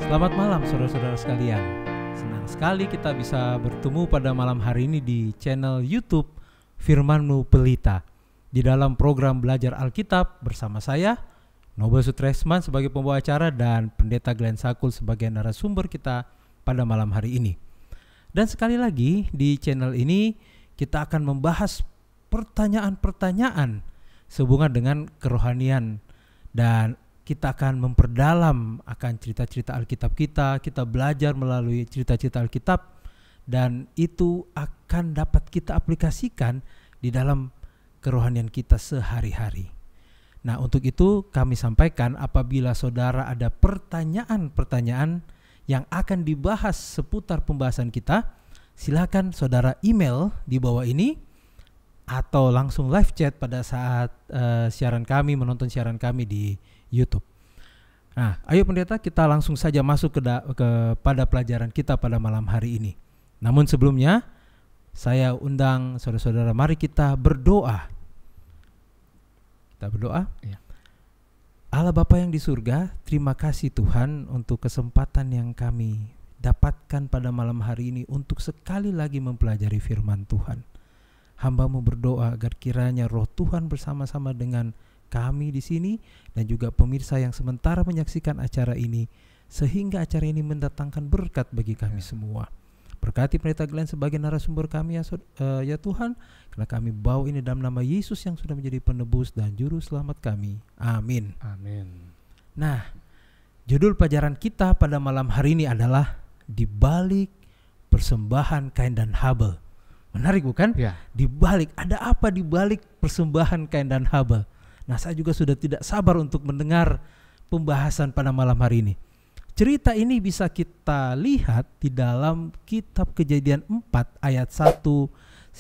Selamat malam saudara-saudara sekalian. Senang sekali kita bisa bertemu pada malam hari ini di channel YouTube Firman-Mu Pelita. Di dalam program Belajar Alkitab bersama saya, Nobel Sutresman sebagai pembawa acara dan Pendeta Glenn Sakul sebagai narasumber kita pada malam hari ini. Dan sekali lagi di channel ini kita akan membahas pertanyaan-pertanyaan sehubungan dengan kerohanian, dan kita akan memperdalam akan cerita-cerita Alkitab kita belajar melalui cerita-cerita Alkitab, dan itu akan dapat kita aplikasikan di dalam kerohanian kita sehari-hari. Nah, untuk itu kami sampaikan apabila saudara ada pertanyaan-pertanyaan yang akan dibahas seputar pembahasan kita, silakan saudara email di bawah ini atau langsung live chat pada saat menonton siaran kami di YouTube. Nah, ayo pendeta, kita langsung saja masuk kepada pelajaran kita pada malam hari ini. Namun sebelumnya, saya undang saudara-saudara, mari kita berdoa. Kita berdoa. Ya. Allah Bapa yang di surga, terima kasih Tuhan untuk kesempatan yang kami dapatkan pada malam hari ini untuk sekali lagi mempelajari firman Tuhan. Hamba-Mu berdoa agar kiranya Roh Tuhan bersama-sama dengan kami di sini dan juga pemirsa yang sementara menyaksikan acara ini, sehingga acara ini mendatangkan berkat bagi kami semua. Berkati Pendeta Glenn sebagai narasumber kami ya Tuhan, karena kami bawa ini dalam nama Yesus yang sudah menjadi penebus dan juru selamat kami. Amin. Amin. Nah, judul pelajaran kita pada malam hari ini adalah Di Balik Persembahan Kain dan Habel. Menarik bukan? Ya. Di balik, ada apa di balik persembahan Kain dan Habel? Nah, saya juga sudah tidak sabar untuk mendengar pembahasan pada malam hari ini. Cerita ini bisa kita lihat di dalam kitab Kejadian 4 ayat 1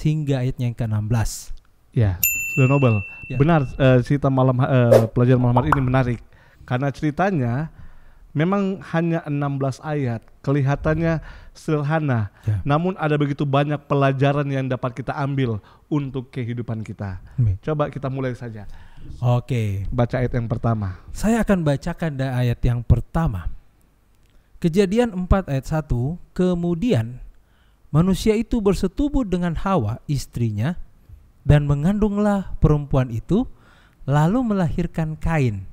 hingga ayatnya yang ke-16. Ya, sudah Nobel. Ya. Benar, cerita pelajaran malam hari ini menarik. Karena ceritanya memang hanya 16 ayat, kelihatannya sederhana, namun ada begitu banyak pelajaran yang dapat kita ambil untuk kehidupan kita. Coba kita mulai saja. Oke. Baca ayat yang pertama. Saya akan bacakan ayat yang pertama. Kejadian 4 ayat 1, kemudian manusia itu bersetubuh dengan Hawa istrinya, dan mengandunglah perempuan itu, lalu melahirkan Kain.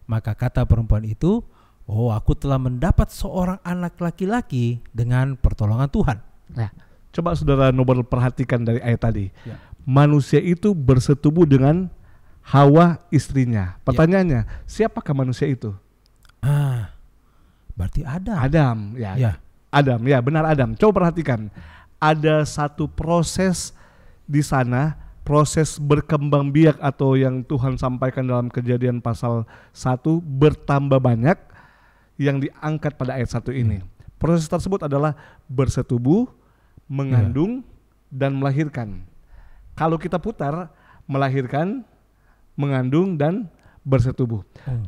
Maka kata perempuan itu, "Oh, aku telah mendapat seorang anak laki-laki dengan pertolongan Tuhan." Nah, coba saudara Nobel perhatikan dari ayat tadi. Ya. Manusia itu bersetubuh dengan Hawa istrinya. Pertanyaannya, siapakah manusia itu? Berarti Adam. Adam, ya. Adam, ya benar Adam. Coba perhatikan, ada satu proses di sana, proses berkembang biak atau yang Tuhan sampaikan dalam Kejadian pasal 1 bertambah banyak yang diangkat pada ayat 1 ini. Proses tersebut adalah bersetubuh, mengandung, dan melahirkan. Kalau kita putar, melahirkan, mengandung, dan bersetubuh.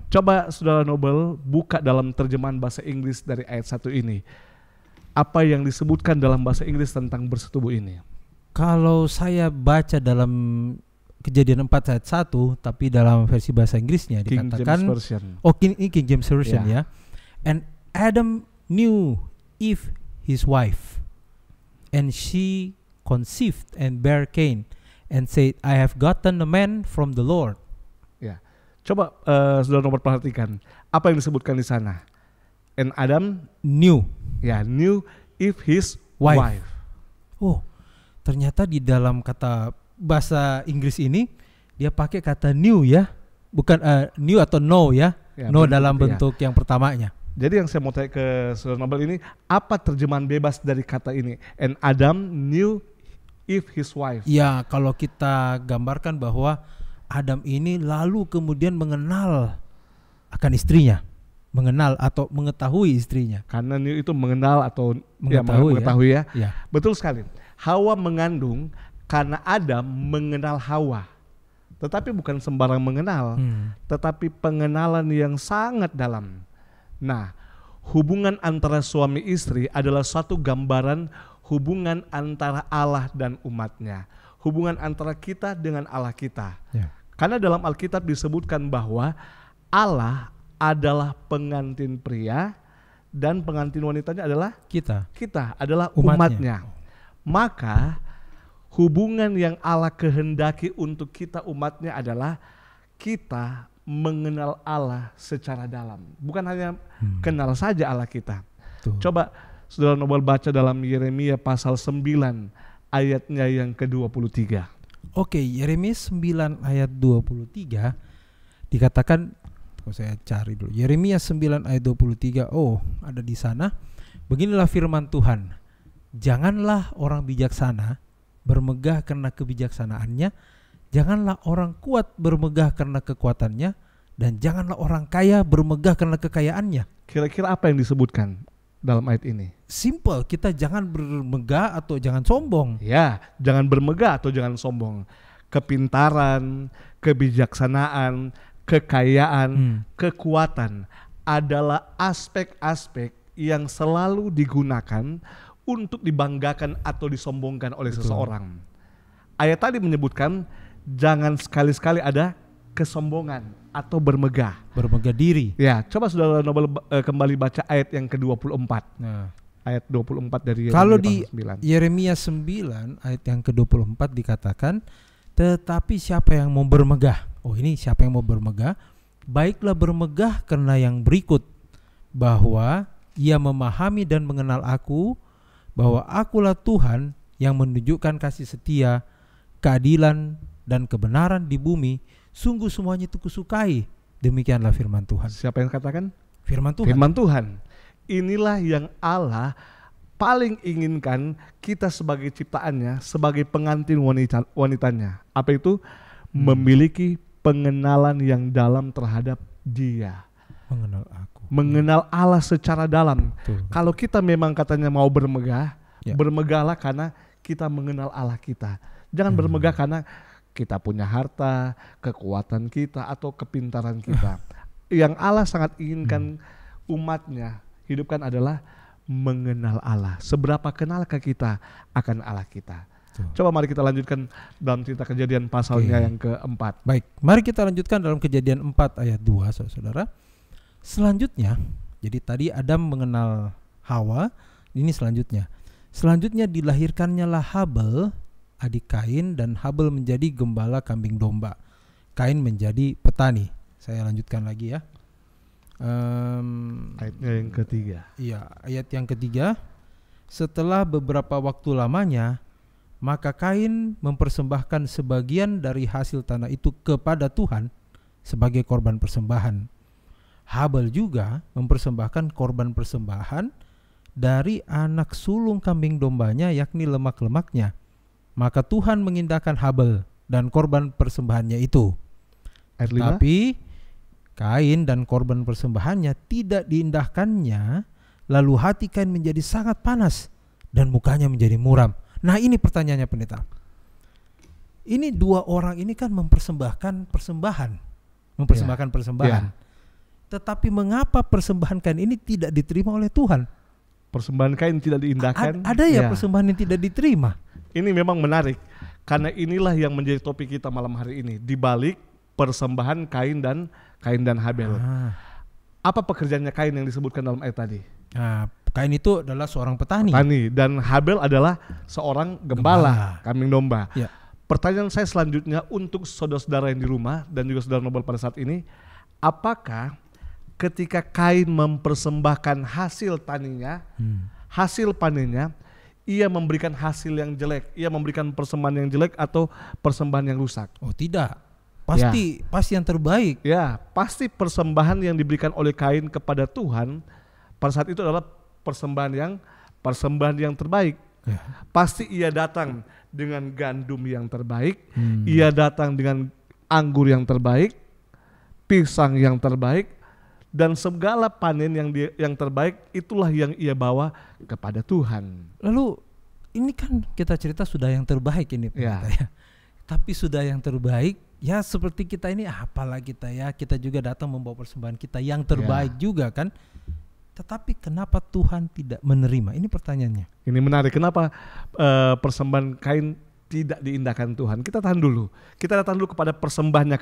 Coba saudara Nobel buka dalam terjemahan bahasa Inggris dari ayat 1 ini. Apa yang disebutkan dalam bahasa Inggris tentang bersetubuh ini? Kalau saya baca dalam Kejadian 4 ayat 1, tapi dalam versi bahasa Inggrisnya dikatakan, King James Version ya. And Adam knew Eve his wife, and she conceived and bare Cain, and said, I have gotten a man from the Lord. Ya, coba saudara nomor perhatikan apa yang disebutkan di sana. And Adam knew Eve his wife. Oh, ternyata di dalam kata bahasa Inggris ini dia pakai kata knew ya, bukan knew atau know ya, know dalam bentuk yang pertamanya. Jadi yang saya mau tanya ke saudara Nobel ini, apa terjemahan bebas dari kata ini? And Adam knew Eve his wife. Ya, kalau kita gambarkan bahwa Adam ini lalu kemudian mengenal akan istrinya, mengenal atau mengetahui istrinya. Karena knew itu mengenal atau mengetahui ya. Betul sekali. Hawa mengandung karena Adam mengenal Hawa. Tetapi bukan sembarang mengenal, tetapi pengenalan yang sangat dalam. Nah, hubungan antara suami istri adalah suatu gambaran hubungan antara Allah dan umatnya. Hubungan antara kita dengan Allah kita. Karena dalam Alkitab disebutkan bahwa Allah adalah pengantin pria dan pengantin wanitanya adalah Kita. adalah Umatnya. umatnya. Maka hubungan yang Allah kehendaki untuk kita umatnya adalah kita mengenal Allah secara dalam. Bukan hanya kenal saja Allah kita. Tuh. Coba Saudara Nobel baca dalam Yeremia pasal 9 ayatnya yang ke-23. Oke, Yeremia 9 ayat 23 dikatakan, saya cari dulu. Yeremia 9 ayat 23. Oh, ada di sana. Beginilah firman Tuhan. Janganlah orang bijaksana bermegah karena kebijaksanaannya, janganlah orang kuat bermegah karena kekuatannya, dan janganlah orang kaya bermegah karena kekayaannya. Kira-kira apa yang disebutkan dalam ayat ini? Simple, kita jangan bermegah atau jangan sombong. Ya, jangan bermegah atau jangan sombong. Kepintaran, kebijaksanaan, kekayaan, kekuatan adalah aspek-aspek yang selalu digunakan untuk dibanggakan atau disombongkan oleh seseorang. Ayat tadi menyebutkan jangan sekali-sekali ada kesombongan atau bermegah. Bermegah diri. Ya, coba Saudara Nobel kembali baca ayat yang ke-24. Nah, Ayat 24 dari Yeremia kalau di pasal 9. Yeremia 9 ayat yang ke-24 dikatakan, tetapi siapa yang mau bermegah? Oh, ini siapa yang mau bermegah? Baiklah bermegah karena yang berikut, bahwa ia memahami dan mengenal aku, bahwa akulah Tuhan yang menunjukkan kasih setia, keadilan dan kebenaran di bumi. Sungguh semuanya itu kusukai. Demikianlah firman Tuhan. Siapa yang katakan? Firman Tuhan. Firman Tuhan. Inilah yang Allah paling inginkan kita sebagai ciptaannya, sebagai pengantin wanitanya. Apa itu? Memiliki pengenalan yang dalam terhadap Dia. Mengenal aku. Mengenal Allah secara dalam. Betul. Kalau kita memang katanya mau bermegah, Ya. bermegahlah karena kita mengenal Allah kita. Jangan bermegah karena kita punya harta, kekuatan kita, atau kepintaran kita. Yang Allah sangat inginkan umatnya hidupkan adalah mengenal Allah. Seberapa kenalkah kita akan Allah kita? Coba mari kita lanjutkan dalam cerita Kejadian pasalnya yang keempat. Baik, mari kita lanjutkan dalam Kejadian 4 ayat 2, saudara-saudara. Selanjutnya, jadi tadi Adam mengenal Hawa, ini selanjutnya. Selanjutnya dilahirkannya lah Habel, adik Kain, dan Habel menjadi gembala kambing domba. Kain menjadi petani. Saya lanjutkan lagi ya. Ayatnya yang ketiga. Iya, ayat yang ketiga. Setelah beberapa waktu lamanya, maka Kain mempersembahkan sebagian dari hasil tanah itu kepada Tuhan sebagai korban persembahan. Habel juga mempersembahkan korban persembahan dari anak sulung kambing dombanya, yakni lemak-lemaknya. Maka Tuhan mengindahkan Habel dan korban persembahannya itu. Ayat 5. Tapi Kain dan korban persembahannya tidak diindahkannya, lalu hati Kain menjadi sangat panas dan mukanya menjadi muram. Nah, ini pertanyaannya pendeta. Ini dua orang ini kan mempersembahkan persembahan. Tetapi mengapa persembahan Kain ini tidak diterima oleh Tuhan? Persembahan Kain tidak diindahkan. Ada ya persembahan yang tidak diterima. Ini memang menarik karena inilah yang menjadi topik kita malam hari ini, di balik persembahan Kain dan Habel. Apa pekerjaannya Kain yang disebutkan dalam ayat tadi? Nah, Kain itu adalah seorang petani. Dan Habel adalah seorang gembala kambing domba. Ya. Pertanyaan saya selanjutnya untuk saudara-saudara yang di rumah dan juga saudara Nobel pada saat ini, apakah ketika Kain mempersembahkan hasil taninya, hasil panennya, ia memberikan hasil yang jelek, ia memberikan persembahan yang jelek atau persembahan yang rusak? Oh, tidak. Pasti yang terbaik. Ya, pasti persembahan yang diberikan oleh Kain kepada Tuhan pada saat itu adalah persembahan yang terbaik. Ya. Pasti ia datang dengan gandum yang terbaik, ia datang dengan anggur yang terbaik, pisang yang terbaik, dan segala panen yang terbaik itulah yang ia bawa kepada Tuhan. Lalu ini kan kita cerita sudah yang terbaik ini, Ya. ya. Tapi sudah yang terbaik, ya seperti kita ini, apalah kita ya, kita juga datang membawa persembahan kita yang terbaik juga kan. Tetapi kenapa Tuhan tidak menerima? Ini pertanyaannya. Ini menarik, kenapa persembahan Kain tidak diindahkan Tuhan? Kita tahan dulu. Kita datang dulu kepada persembahannya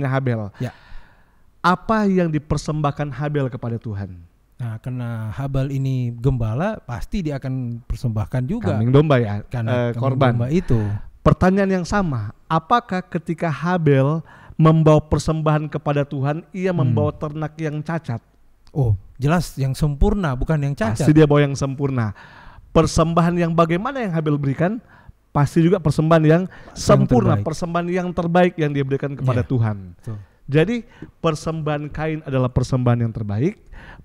Habel. Ya. Apa yang dipersembahkan Habel kepada Tuhan? Nah, karena Habel ini gembala, pasti dia akan persembahkan juga Kambing domba ya, karena kambing korban. domba itu. Pertanyaan yang sama, apakah ketika Habel membawa persembahan kepada Tuhan, ia membawa ternak yang cacat? Oh, jelas yang sempurna, bukan yang cacat. Pasti dia bawa yang sempurna. Persembahan yang bagaimana yang Habel berikan? Pasti juga persembahan yang sempurna, terbaik. persembahan yang terbaik yang dia berikan kepada Tuhan. Betul. Jadi persembahan Kain adalah persembahan yang terbaik,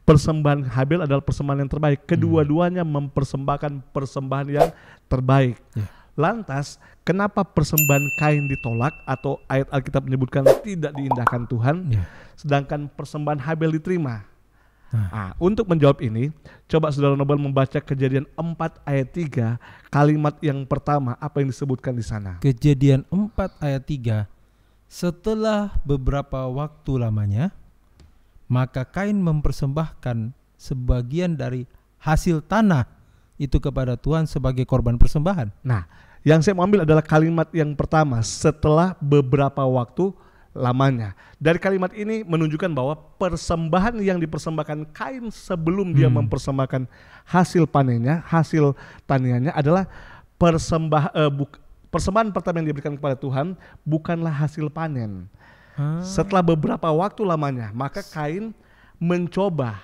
persembahan Habel adalah persembahan yang terbaik. Kedua-duanya mempersembahkan persembahan yang terbaik. Lantas, kenapa persembahan Kain ditolak atau ayat Alkitab menyebutkan tidak diindahkan Tuhan, sedangkan persembahan Habel diterima? Nah, untuk menjawab ini, coba Saudara Nobel membaca Kejadian 4 ayat 3, kalimat yang pertama, apa yang disebutkan di sana? Kejadian 4 ayat 3. Setelah beberapa waktu lamanya, maka Kain mempersembahkan sebagian dari hasil tanah itu kepada Tuhan sebagai korban persembahan. Nah, yang saya mau ambil adalah kalimat yang pertama, setelah beberapa waktu lamanya. Dari kalimat ini menunjukkan bahwa persembahan yang dipersembahkan Kain sebelum dia mempersembahkan hasil panennya, hasil taniannya adalah persembahan pertama yang diberikan kepada Tuhan bukanlah hasil panen. Setelah beberapa waktu lamanya, maka Kain mencoba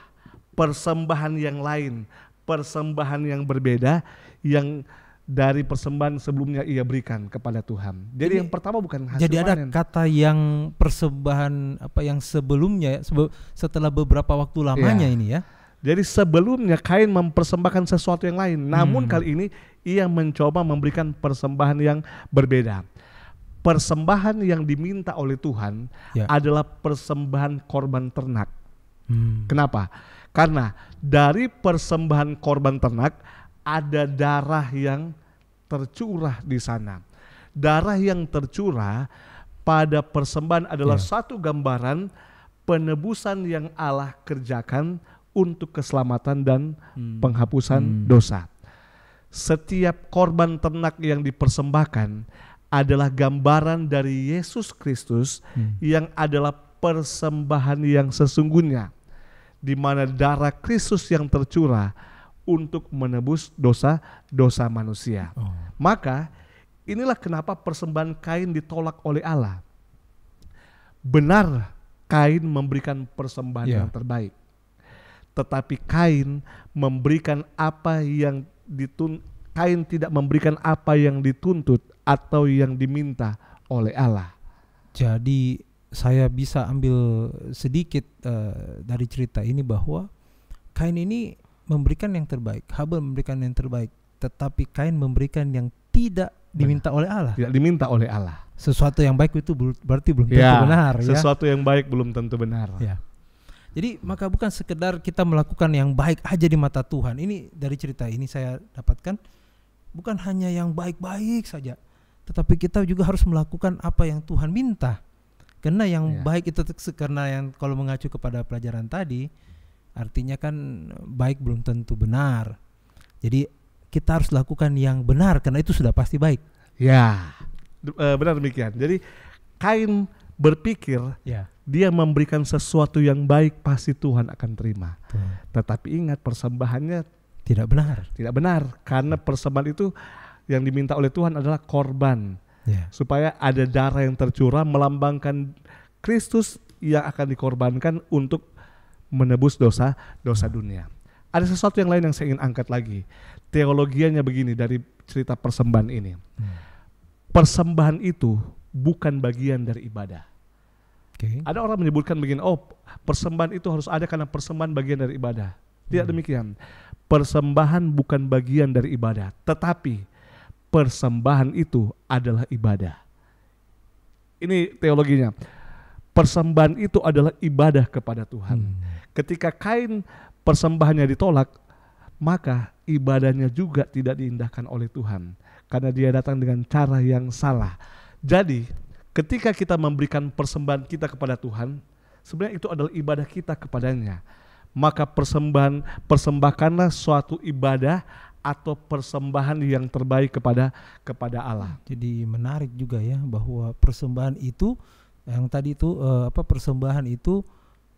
persembahan yang lain, persembahan yang berbeda yang dari persembahan sebelumnya ia berikan kepada Tuhan. Jadi yang pertama bukan hasil panen. Jadi ada kata yang persembahan apa yang sebelumnya setelah beberapa waktu lamanya ini ya. Jadi sebelumnya Kain mempersembahkan sesuatu yang lain, namun kali ini ia mencoba memberikan persembahan yang berbeda. Persembahan yang diminta oleh Tuhan adalah persembahan korban ternak. Kenapa? Karena dari persembahan korban ternak ada darah yang tercurah di sana. Darah yang tercurah pada persembahan adalah satu gambaran penebusan yang Allah kerjakan untuk keselamatan dan penghapusan dosa. Setiap korban ternak yang dipersembahkan adalah gambaran dari Yesus Kristus yang adalah persembahan yang sesungguhnya, di mana darah Kristus yang tercurah untuk menebus dosa-dosa manusia. Maka inilah kenapa persembahan Kain ditolak oleh Allah. Benar Kain memberikan persembahan yang terbaik, tetapi Kain memberikan apa yang Kain tidak memberikan apa yang dituntut atau yang diminta oleh Allah. Jadi saya bisa ambil sedikit dari cerita ini bahwa Kain ini memberikan yang terbaik, Habel memberikan yang terbaik, tetapi Kain memberikan yang tidak diminta oleh Allah. Tidak diminta oleh Allah. Sesuatu yang baik itu berarti belum tentu benar. Sesuatu yang baik belum tentu benar. Jadi maka bukan sekedar kita melakukan yang baik aja di mata Tuhan. Ini dari cerita ini saya dapatkan bukan hanya yang baik-baik saja, tetapi kita juga harus melakukan apa yang Tuhan minta. Karena yang baik itu karena yang kalau mengacu kepada pelajaran tadi, artinya kan baik belum tentu benar. Jadi kita harus lakukan yang benar karena itu sudah pasti baik. Benar demikian. Jadi Kain berpikir dia memberikan sesuatu yang baik pasti Tuhan akan terima. Tetapi ingat persembahannya tidak benar. Tidak benar karena persembahan itu yang diminta oleh Tuhan adalah korban. Supaya ada darah yang tercurah melambangkan Kristus yang akan dikorbankan untuk menebus dosa dunia. Ada sesuatu yang lain yang saya ingin angkat lagi. Teologianya begini dari cerita persembahan ini. Persembahan itu bukan bagian dari ibadah. Ada orang menyebutkan begini, persembahan itu harus ada karena persembahan bagian dari ibadah. Tidak demikian. Persembahan bukan bagian dari ibadah, tetapi persembahan itu adalah ibadah. Ini teologinya. Persembahan itu adalah ibadah kepada Tuhan. Ketika Kain persembahannya ditolak, maka ibadahnya juga tidak diindahkan oleh Tuhan karena dia datang dengan cara yang salah. Jadi, ketika kita memberikan persembahan kita kepada Tuhan, sebenarnya itu adalah ibadah kita kepadanya. Maka persembahkanlah suatu ibadah atau persembahan yang terbaik kepada Allah. Jadi menarik juga ya bahwa persembahan itu yang tadi itu persembahan itu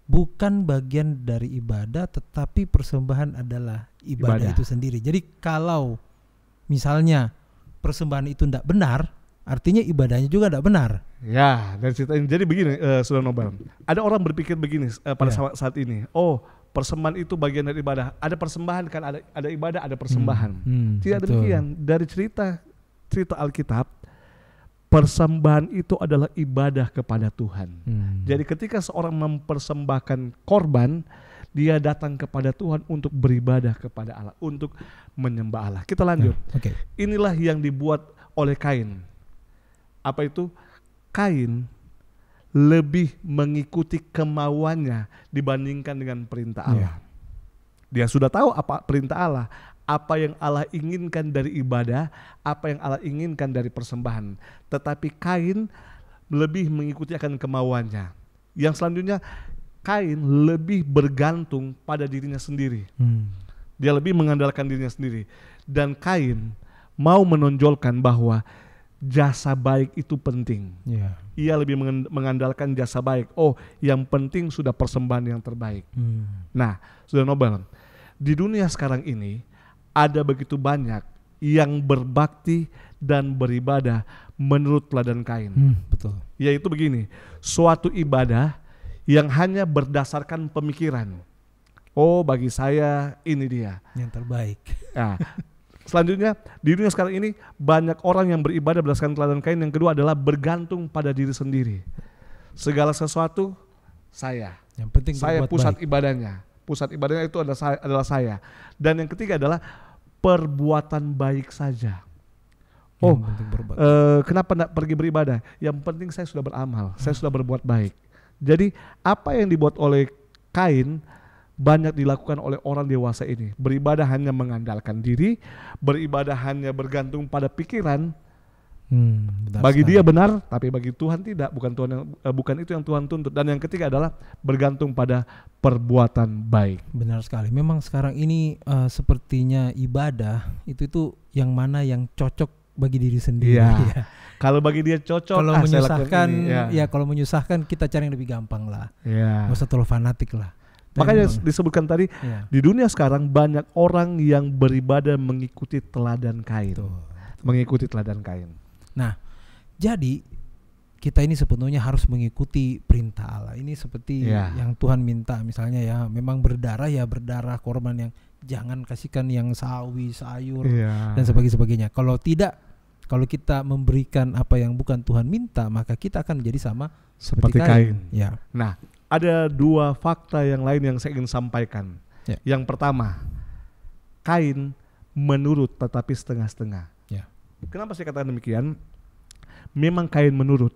bukan bagian dari ibadah, tetapi persembahan adalah ibadah itu sendiri. Jadi kalau misalnya persembahan itu tidak benar, artinya ibadahnya juga tidak benar. Ya, dan cerita ini. Jadi begini, Saudara Nobel. Ada orang berpikir begini pada saat ini. Oh, persembahan itu bagian dari ibadah. Ada persembahan kan, ada ibadah, ada persembahan. Tidak betul. demikian. Dari cerita Alkitab, persembahan itu adalah ibadah kepada Tuhan. Jadi ketika seorang mempersembahkan korban, dia datang kepada Tuhan untuk beribadah kepada Allah, untuk menyembah Allah. Kita lanjut. Inilah yang dibuat oleh Kain. Apa itu? Kain lebih mengikuti kemauannya dibandingkan dengan perintah Allah. Dia sudah tahu apa perintah Allah, apa yang Allah inginkan dari ibadah, apa yang Allah inginkan dari persembahan. Tetapi Kain lebih mengikuti akan kemauannya. Yang selanjutnya, Kain lebih bergantung pada dirinya sendiri. Dia lebih mengandalkan dirinya sendiri. Dan Kain mau menonjolkan bahwa jasa baik itu penting. Ia lebih mengandalkan jasa baik. Oh, yang penting sudah persembahan yang terbaik. Nah, Saudara Nobel, di dunia sekarang ini ada begitu banyak yang berbakti dan beribadah menurut teladan Kain. Betul. Yaitu begini, suatu ibadah yang hanya berdasarkan pemikiran. Oh, bagi saya ini dia yang terbaik. Nah, selanjutnya, di dunia sekarang ini banyak orang yang beribadah berdasarkan teladan Kain. Yang kedua adalah bergantung pada diri sendiri. Segala sesuatu saya. Yang penting saya pusat baik. ibadahnya. Pusat ibadahnya itu adalah saya. Dan yang ketiga adalah perbuatan baik saja. Oh, kenapa tidak pergi beribadah? Yang penting saya sudah beramal, saya sudah berbuat baik. Jadi apa yang dibuat oleh Kain banyak dilakukan oleh orang dewasa ini. Beribadah hanya mengandalkan diri, beribadah hanya bergantung pada pikiran. Bagi dia benar, tapi bagi Tuhan tidak. Bukan itu yang Tuhan tuntut. Dan yang ketiga adalah bergantung pada perbuatan baik. Benar sekali. Memang sekarang ini sepertinya ibadah itu yang mana yang cocok bagi diri sendiri. Ya. Kalau bagi dia cocok, kalau menyusahkan, kalau menyusahkan kita cari yang lebih gampang lah. Nggak usah terlalu fanatik lah. Makanya disebutkan tadi, di dunia sekarang banyak orang yang beribadah mengikuti teladan Kain. Mengikuti teladan Kain. Nah, jadi kita ini sebetulnya harus mengikuti perintah Allah. Ini seperti yang Tuhan minta, misalnya memang berdarah korban yang jangan kasihkan yang sawi, sayur dan sebagainya. Kalau tidak, kalau kita memberikan apa yang bukan Tuhan minta, maka kita akan menjadi sama seperti Kain. Nah, ada dua fakta yang lain yang saya ingin sampaikan. Yang pertama, Kain menurut tetapi setengah-setengah. Kenapa saya katakan demikian? Memang Kain menurut.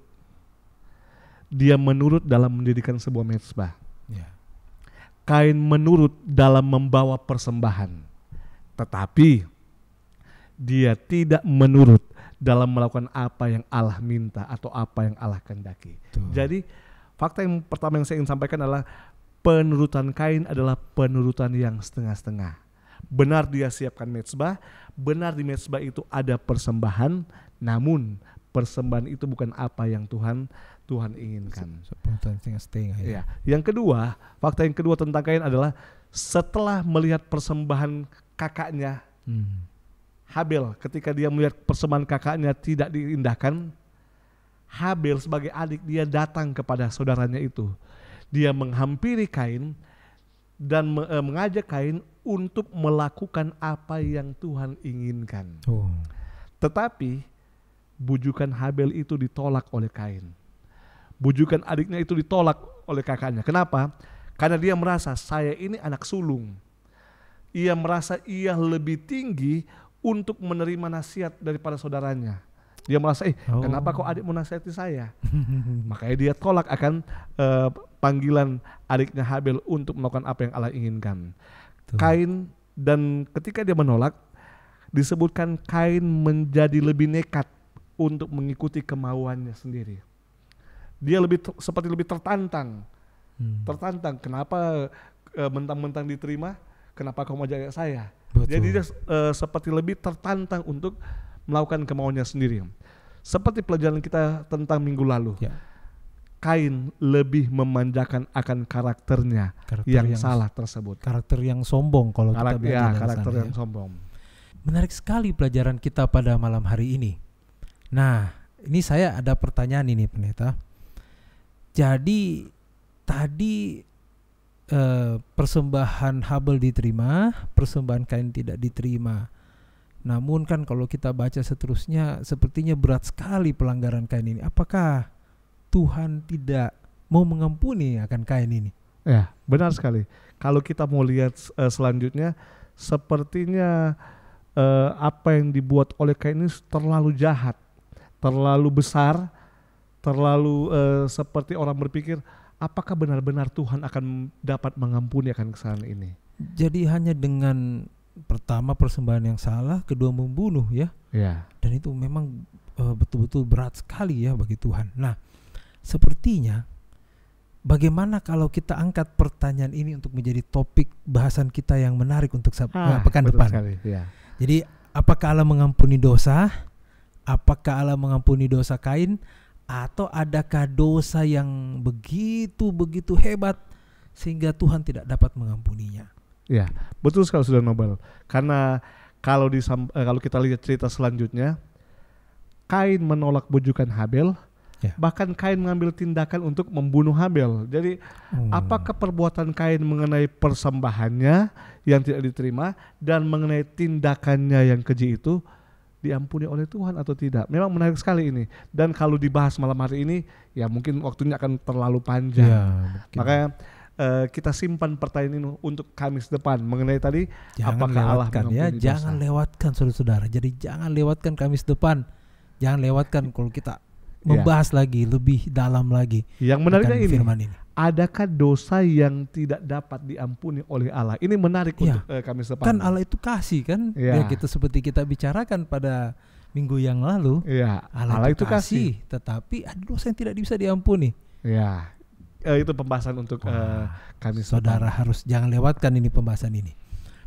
Dia menurut dalam mendirikan sebuah mezbah. Kain menurut dalam membawa persembahan. Tetapi dia tidak menurut dalam melakukan apa yang Allah minta atau apa yang Allah kehendaki. Jadi fakta yang pertama yang saya ingin sampaikan adalah penurutan Kain adalah penurutan yang setengah-setengah. Benar dia siapkan mezbah, benar di mezbah itu ada persembahan, namun persembahan itu bukan apa yang Tuhan inginkan. Yang kedua, fakta yang kedua tentang Kain adalah setelah melihat persembahan kakaknya Habel, ketika dia melihat persembahan kakaknya tidak diindahkan, Habel sebagai adik dia datang kepada saudaranya itu. Dia menghampiri Kain dan mengajak Kain untuk melakukan apa yang Tuhan inginkan. Tetapi bujukan Habel itu ditolak oleh Kain. Bujukan adiknya itu ditolak oleh kakaknya. Kenapa? Karena dia merasa saya ini anak sulung. Ia merasa ia lebih tinggi untuk menerima nasihat daripada saudaranya. Dia merasa, kenapa kok adik mau nasihati saya? Makanya dia tolak akan panggilan adiknya Habel untuk melakukan apa yang Allah inginkan. Kain, dan ketika dia menolak, disebutkan Kain menjadi lebih nekat untuk mengikuti kemauannya sendiri. Dia seperti lebih tertantang. Tertantang, kenapa mentang-mentang diterima, kenapa kau mau jaga saya? Jadi dia seperti lebih tertantang untuk melakukan kemauannya sendiri. Seperti pelajaran kita tentang minggu lalu. Kain lebih memanjakan akan karakternya yang salah tersebut. Karakter yang sombong kalau kita belajar karakter yang sombong. Menarik sekali pelajaran kita pada malam hari ini. Nah, ini saya ada pertanyaan ini pendeta. Jadi tadi persembahan Habel diterima, persembahan Kain tidak diterima. Namun kan kalau kita baca seterusnya sepertinya berat sekali pelanggaran Kain ini. Apakah Tuhan tidak mau mengampuni akan Kain ini? Ya, benar sekali. Kalau kita mau lihat selanjutnya, sepertinya apa yang dibuat oleh Kain ini terlalu jahat, terlalu besar, terlalu seperti orang berpikir, apakah benar-benar Tuhan akan dapat mengampuni akan kesalahan ini? Jadi hanya dengan pertama persembahan yang salah, kedua membunuh ya. Dan itu memang betul-betul berat sekali ya bagi Tuhan. Nah, sepertinya bagaimana kalau kita angkat pertanyaan ini untuk menjadi topik bahasan kita yang menarik untuk pekan depan. Jadi apakah Allah mengampuni dosa? Apakah Allah mengampuni dosa Kain? Atau adakah dosa yang begitu hebat sehingga Tuhan tidak dapat mengampuninya? Ya, betul sekali Saudara Nobel. Karena kalau kita lihat cerita selanjutnya, Kain menolak bujukan Habel. Bahkan Kain mengambil tindakan untuk membunuh Habel. Jadi apakah perbuatan Kain mengenai persembahannya yang tidak diterima dan mengenai tindakannya yang keji itu diampuni oleh Tuhan atau tidak? Memang menarik sekali ini. Dan kalau dibahas malam hari ini, ya mungkin waktunya akan terlalu panjang. Makanya kita simpan pertanyaan ini untuk Kamis depan mengenai tadi apakah Allah mengampuni dosa. Jangan lewatkan saudara-saudara. Jadi jangan lewatkan Kamis depan. Jangan lewatkan kalau kita membahas lagi lebih dalam lagi. Yang menariknya ini, adakah dosa yang tidak dapat diampuni oleh Allah? Ini menarik untuk Kamis depan. Kan Allah itu kasih kan? Ya, kita seperti kita bicarakan pada minggu yang lalu. Allah itu kasih, tetapi ada dosa yang tidak bisa diampuni. Itu pembahasan untuk Kamis saudara depan. Harus jangan lewatkan ini pembahasan ini.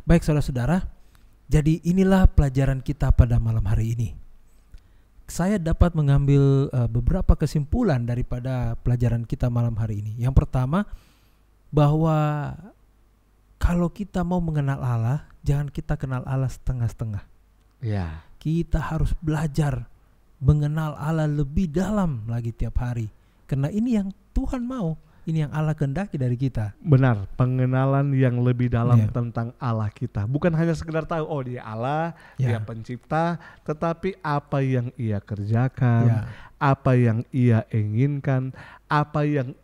Baik saudara-saudara, jadi inilah pelajaran kita pada malam hari ini. Saya dapat mengambil beberapa kesimpulan daripada pelajaran kita malam hari ini. Yang pertama, bahwa kalau kita mau mengenal Allah, jangan kita kenal Allah setengah-setengah. Kita harus belajar mengenal Allah lebih dalam lagi tiap hari. Karena ini yang Tuhan mau. Ini yang Allah kehendaki dari kita. Benar, pengenalan yang lebih dalam tentang Allah kita. Bukan hanya sekedar tahu, oh dia Allah, dia pencipta, tetapi apa yang ia kerjakan, apa yang ia inginkan, apa yang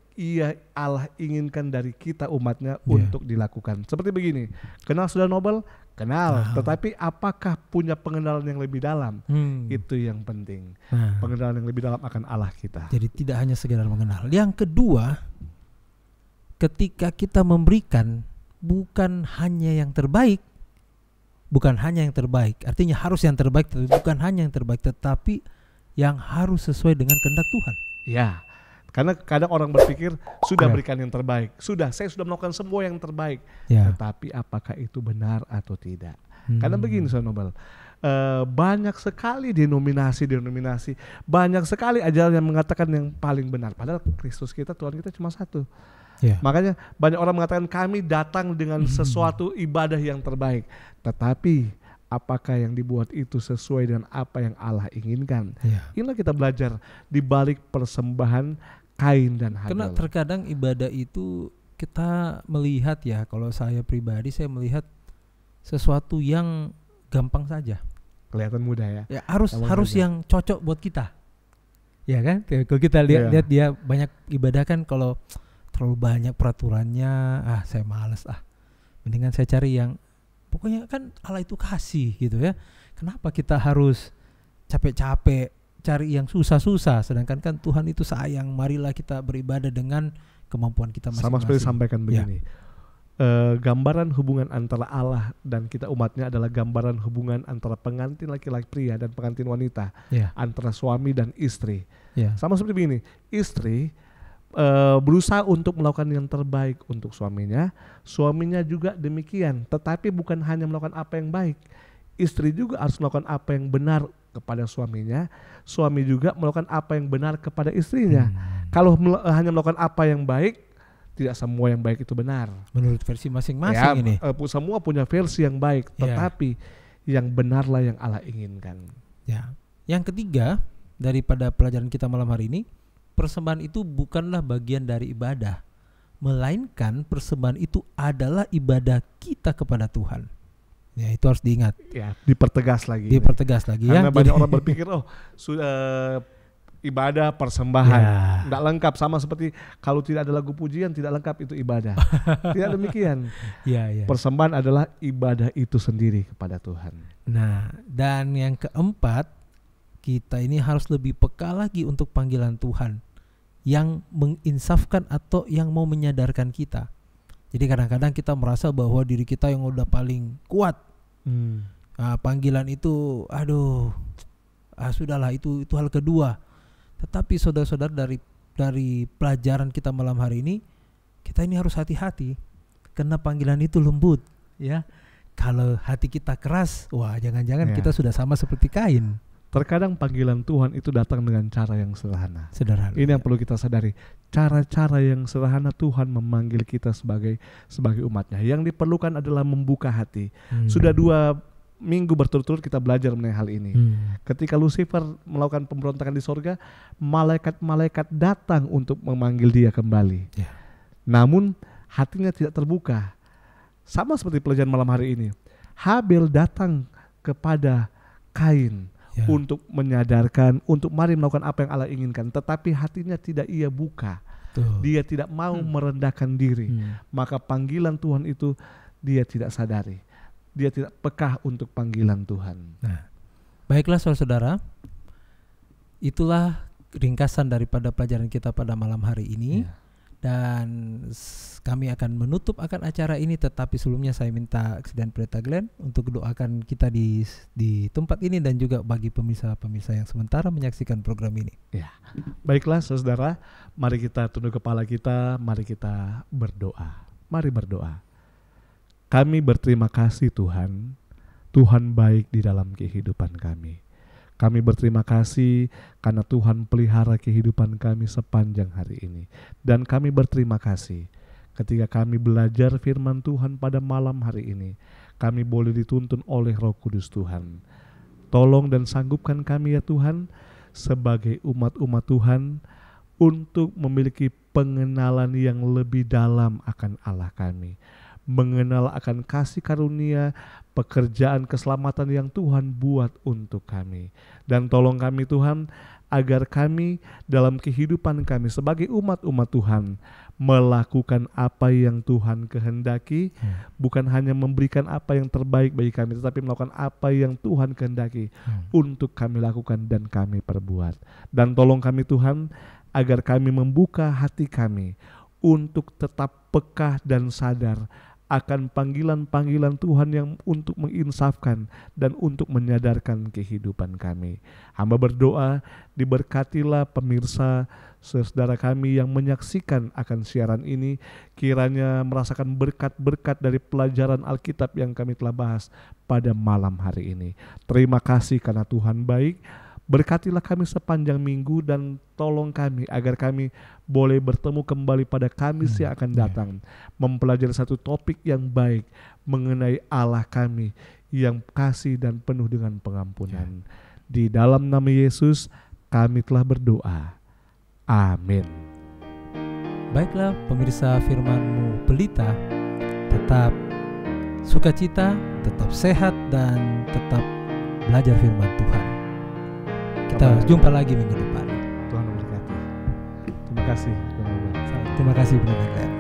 Allah inginkan dari kita umatnya untuk dilakukan. Seperti begini, kenal Saudara Nobel? Kenal, tetapi apakah punya pengenalan yang lebih dalam? Itu yang penting. Pengenalan yang lebih dalam akan Allah kita. Jadi tidak hanya sekedar mengenal. Yang kedua, ketika kita memberikan bukan hanya yang terbaik, artinya harus yang terbaik, tapi bukan hanya yang terbaik, tetapi yang harus sesuai dengan kehendak Tuhan. Karena kadang orang berpikir sudah berikan yang terbaik, saya sudah melakukan semua yang terbaik, tetapi apakah itu benar atau tidak? Karena begini Saudara Nobel, banyak sekali denominasi, banyak sekali ajaran yang mengatakan yang paling benar, padahal Kristus kita, Tuhan kita cuma satu. Makanya banyak orang mengatakan kami datang dengan sesuatu ibadah yang terbaik, tetapi apakah yang dibuat itu sesuai dengan apa yang Allah inginkan? Inilah kita belajar di balik persembahan Kain dan Habel. Karena terkadang ibadah itu kita melihat kalau saya pribadi saya melihat sesuatu yang gampang saja. Kelihatan mudah ya. Harus yang cocok buat kita. Ya kan? Kalau kita lihat dia banyak ibadah kan kalau terlalu banyak peraturannya, saya malas mendingan saya cari yang pokoknya kan Allah itu kasih gitu ya. Kenapa kita harus capek-capek cari yang susah-susah, sedangkan kan Tuhan itu sayang. Marilah kita beribadah dengan kemampuan kita masing-masing. Sama seperti sampaikan begini, gambaran hubungan antara Allah dan kita umatnya adalah gambaran hubungan antara pengantin laki-laki pria dan pengantin wanita, antara suami dan istri. Sama seperti begini, istri berusaha untuk melakukan yang terbaik untuk suaminya juga demikian, tetapi bukan hanya melakukan apa yang baik, istri juga harus melakukan apa yang benar kepada suaminya, suami juga melakukan apa yang benar kepada istrinya. Kalau hanya melakukan apa yang baik, tidak semua yang baik itu benar. Menurut versi masing-masing ini. Semua punya versi yang baik, tetapi yang benarlah yang Allah inginkan. Ya. Yang ketiga daripada pelajaran kita malam hari ini, persembahan itu bukanlah bagian dari ibadah, melainkan persembahan itu adalah ibadah kita kepada Tuhan. Ya, itu harus diingat. Ya, dipertegas lagi. Ya. Karena banyak orang berpikir, sudah ibadah persembahan tidak lengkap, sama seperti kalau tidak ada lagu pujian tidak lengkap itu ibadah. Tidak demikian. Persembahan adalah ibadah itu sendiri kepada Tuhan. Nah, dan yang keempat, kita ini harus lebih peka lagi untuk panggilan Tuhan yang menginsafkan atau yang mau menyadarkan kita. Jadi kadang-kadang kita merasa bahwa diri kita yang udah paling kuat. Panggilan itu, sudahlah itu hal kedua. Tetapi saudara-saudara, dari pelajaran kita malam hari ini, kita ini harus hati-hati karena panggilan itu lembut, ya. Kalau hati kita keras, jangan-jangan kita sudah sama seperti Kain. Terkadang panggilan Tuhan itu datang dengan cara yang sederhana. Ini yang perlu kita sadari. Cara-cara yang sederhana Tuhan memanggil kita sebagai umatnya. Yang diperlukan adalah membuka hati. Sudah 2 minggu berturut-turut kita belajar mengenai hal ini. Ketika Lucifer melakukan pemberontakan di sorga, malaikat-malaikat datang untuk memanggil dia kembali. Namun hatinya tidak terbuka. Sama seperti pelajaran malam hari ini. Habel datang kepada Kain untuk menyadarkan, untuk mari melakukan apa yang Allah inginkan, tetapi hatinya tidak ia buka. Dia tidak mau merendahkan diri. Maka panggilan Tuhan itu dia tidak sadari. Dia tidak peka untuk panggilan Tuhan. Nah, baiklah saudara-saudara, itulah ringkasan daripada pelajaran kita pada malam hari ini. Dan kami akan menutup akan acara ini, tetapi sebelumnya saya minta Eksiden Pendeta Glenn untuk doakan kita di tempat ini dan juga bagi pemirsa-pemirsa yang sementara menyaksikan program ini. Baiklah saudara, mari kita tunduk kepala kita, mari kita berdoa. Mari berdoa. Kami berterima kasih Tuhan, Tuhan baik di dalam kehidupan kami. Kami berterima kasih karena Tuhan pelihara kehidupan kami sepanjang hari ini. Dan kami berterima kasih ketika kami belajar firman Tuhan pada malam hari ini. Kami boleh dituntun oleh Roh Kudus Tuhan. Tolong dan sanggupkan kami ya Tuhan sebagai umat-umat Tuhan untuk memiliki pengenalan yang lebih dalam akan Allah kami. Mengenal akan kasih karunia, pekerjaan keselamatan yang Tuhan buat untuk kami. Dan tolong kami Tuhan, agar kami dalam kehidupan kami sebagai umat-umat Tuhan melakukan apa yang Tuhan kehendaki, bukan hanya memberikan apa yang terbaik bagi kami, tetapi melakukan apa yang Tuhan kehendaki untuk kami lakukan dan kami perbuat. Dan tolong kami Tuhan, agar kami membuka hati kami untuk tetap peka dan sadar akan panggilan-panggilan Tuhan yang untuk menginsafkan dan untuk menyadarkan kehidupan kami. Hamba berdoa, diberkatilah pemirsa saudara kami yang menyaksikan akan siaran ini, kiranya merasakan berkat-berkat dari pelajaran Alkitab yang kami telah bahas pada malam hari ini. Terima kasih karena Tuhan baik. Berkatilah kami sepanjang minggu dan tolong kami agar kami boleh bertemu kembali pada Kamis yang akan datang, mempelajari satu topik yang baik mengenai Allah kami yang kasih dan penuh dengan pengampunan. Di dalam nama Yesus kami telah berdoa. Amin. Baiklah pemirsa Firman-Mu Pelita, tetap sukacita, tetap sehat dan tetap belajar firman Tuhan. Kita jumpa lagi minggu depan. Tuhan memberkati. Terima kasih. Terima kasih, Pendeta Glenn.